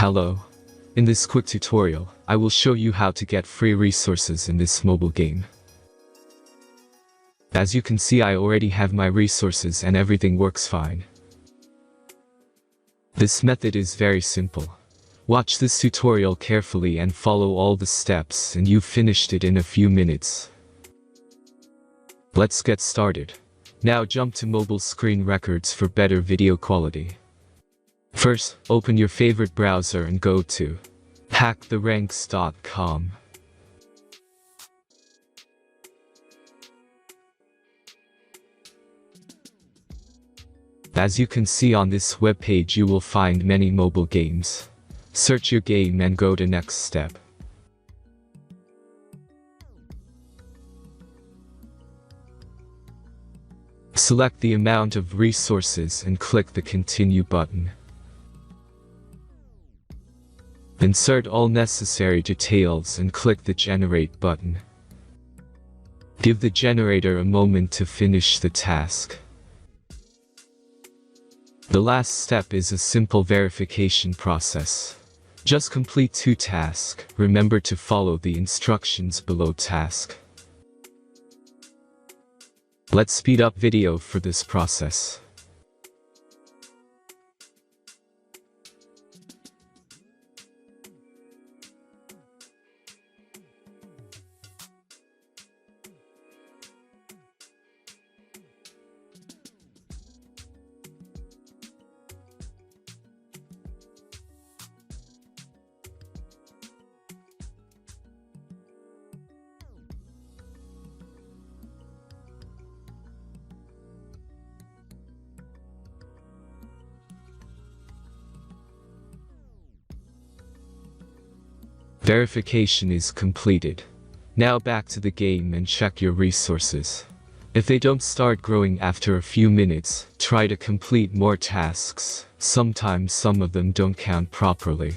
Hello. In this quick tutorial, I will show you how to get free resources in this mobile game. As you can see, I already have my resources and everything works fine. This method is very simple. Watch this tutorial carefully and follow all the steps and you've finished it in a few minutes. Let's get started. Now jump to mobile screen records for better video quality. First, open your favorite browser and go to hacktheranks.com. As you can see on this webpage, you will find many mobile games. Search your game and go to next step. Select the amount of resources and click the continue button. Insert all necessary details and click the generate button. Give the generator a moment to finish the task. The last step is a simple verification process. Just complete 2 tasks. Remember to follow the instructions below task. Let's speed up video for this process. Verification is completed. Now back to the game and check your resources. If they don't start growing after a few minutes, try to complete more tasks. Sometimes some of them don't count properly.